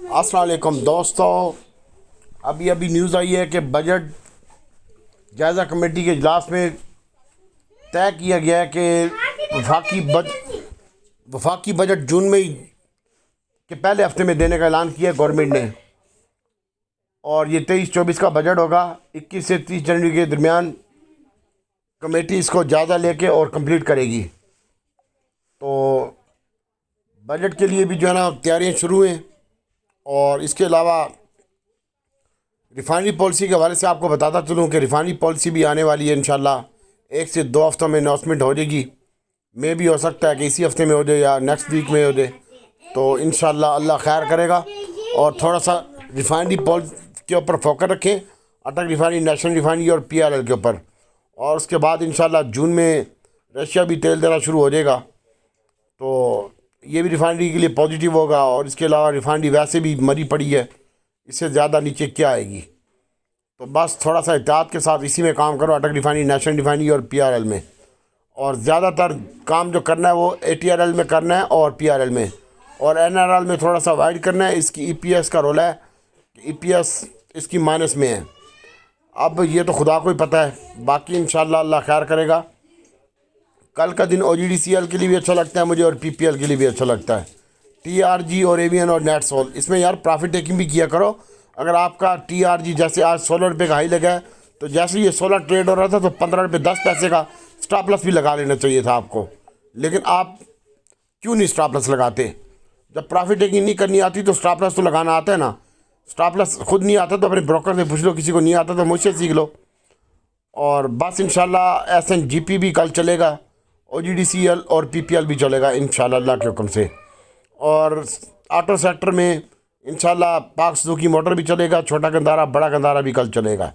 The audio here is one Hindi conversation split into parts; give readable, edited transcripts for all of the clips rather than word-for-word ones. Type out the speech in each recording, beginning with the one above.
अस्सलाम वालेकुम दोस्तों, अभी अभी न्यूज़ आई है कि बजट जायज़ा कमेटी के इजलास में तय किया गया है कि वफाकी बजट जून में ही के पहले हफ्ते में देने का ऐलान किया गवर्नमेंट ने। और ये 23-24 का बजट होगा। 21 से 30 जनवरी के दरमियान कमेटी इसको जायज़ा लेके और कंप्लीट करेगी। तो बजट के लिए भी जो है ना तैयारियाँ शुरू हैं। और इसके अलावा रिफाइनरी पॉलिसी के हवाले से आपको बताता चलूँ कि रिफाइनरी पॉलिसी भी आने वाली है। इंशाल्लाह 1 से 2 हफ्तों में अनाउंसमेंट हो जाएगी। मे भी हो सकता है कि इसी हफ्ते में हो जाए या नेक्स्ट वीक में हो जाए। तो इंशाल्लाह अल्लाह खैर करेगा। और थोड़ा सा रिफाइनरी पॉलिसी के ऊपर फोकस रखें, अटक रिफाइनरी, नेशनल रिफाइनरी और PRL के ऊपर। और उसके बाद इंशाल्लाह जून में रशिया भी तेल देना शुरू हो जाएगा। तो ये भी रिफाइनरी के लिए पॉजिटिव होगा। और इसके अलावा रिफाइनरी वैसे भी मरी पड़ी है, इससे ज़्यादा नीचे क्या आएगी। तो बस थोड़ा सा एहतियात के साथ इसी में काम करो, अटक रिफाइनरी, नेशनल रिफाइनरी और PRL में। और ज़्यादातर काम जो करना है वो ATRL में करना है और PRL में। और NRL में थोड़ा सा अवॉइड करना है। इसकी EPS का रोल है, EPS इसकी माइनस में है। अब ये तो खुदा को ही पता है, बाकी इंशाल्लाह अल्लाह खैर करेगा। कल का दिन OGDCL के लिए भी अच्छा लगता है मुझे और PPL के लिए भी अच्छा लगता है। TRG और AVN और नेटसोल, इसमें यार प्रॉफिट टेकिंग भी किया करो। अगर आपका TRG जैसे आज 16 रुपये का हाई लगा है, तो जैसे ये 16 ट्रेड हो रहा था तो 15 रुपये 10 पैसे का स्टॉप लॉस भी लगा लेना चाहिए था आपको। लेकिन आप क्यों नहीं स्टॉप लॉस लगाते? जब प्रॉफिट टेकिंग नहीं करनी आती तो स्टॉप लॉस तो लगाना आता है ना। स्टॉप लॉस खुद नहीं आता तो अपने ब्रोकर से पूछ लो, किसी को नहीं आता तो मुझसे सीख लो। और बस इंशाल्लाह SNGP भी कल चलेगा, OGDCL और PPL भी चलेगा इंशाल्लाह अल्लाह के हुक्म से। और ऑटो सेक्टर में इंशाल्लाह पाक सुजुकी मोटर भी चलेगा, छोटा गंदारा बड़ा गंदारा भी कल चलेगा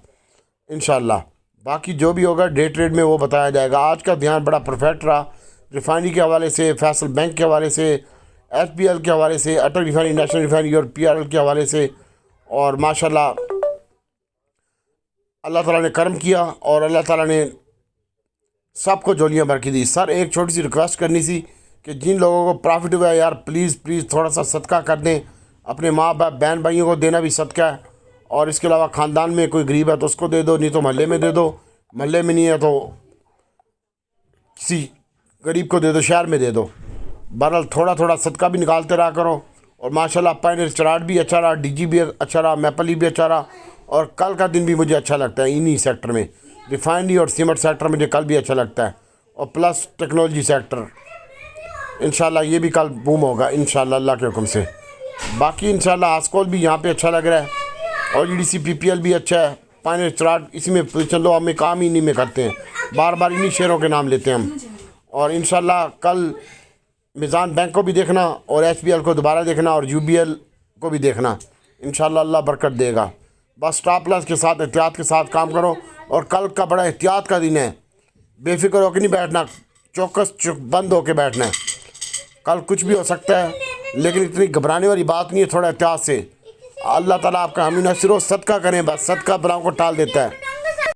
इंशाल्लाह। बाकी जो भी होगा डे ट्रेड में वो बताया जाएगा। आज का ध्यान बड़ा परफेक्ट रहा, रिफाइनरी के हवाले से, फैसल बैंक के हवाले से, HPL के हवाले से, अटक रिफाइनरी, नेशनल रिफाइनरी और PRL के हवाले से। और माशाल्लाह अल्लाह ताला ने करम किया और अल्लाह ताला ने सबको झोलियाँ भर के दी। सर एक छोटी सी रिक्वेस्ट करनी थी कि जिन लोगों को प्रॉफिट हुआ है यार प्लीज़ थोड़ा सा सदका कर दें। अपने माँ बाप बहन भाइयों को देना भी सदका है। और इसके अलावा ख़ानदान में कोई गरीब है तो उसको दे दो, नहीं तो मोहल्ले में दे दो, मोहल्ले में नहीं है तो किसी गरीब को दे दो, शहर में दे दो। बहरहाल थोड़ा थोड़ा सदका भी निकालते रहा करो। और माशाल्लाह पायनियर चराट भी अच्छा रहा, DG भी अच्छा रहा, मैपली भी अच्छा रहा। और कल का दिन भी मुझे अच्छा लगता है इन्हीं सेक्टर में, रिफाइनरी और सीमेंट सेक्टर मुझे कल भी अच्छा लगता है। और प्लस टेक्नोलॉजी सेक्टर इंशाल्लाह ये भी कल बूम होगा इंशाल्लाह अल्लाह के हुक्म से। बाकी इंशाल्लाह आस्कोल भी यहाँ पे अच्छा लग रहा है। OGDC PPL भी अच्छा है। पायनियर चराट इसी में पोजीशन लो, हमें काम ही नहीं में करते हैं, बार बार इन्हीं शेयरों के नाम लेते हैं हम। और इंशाल्लाह कल मिज़ान बैंक को भी देखना और HPL को दोबारा देखना और UBL को भी देखना। इंशाल्लाह अल्लाह बरकत देगा। बस स्टॉप लॉस के साथ एहतियात के साथ काम करो। और कल का बड़ा एहतियात का दिन है, बेफिक्र होकर नहीं बैठना, चौकस बंद होकर बैठना है। कल कुछ भी हो सकता है, लेकिन इतनी घबराने वाली बात नहीं है। थोड़ा एहतियात से अल्लाह ताला आपका हामी नसीर हो। सदका करें, बस सदका बलाओं को टाल देता है।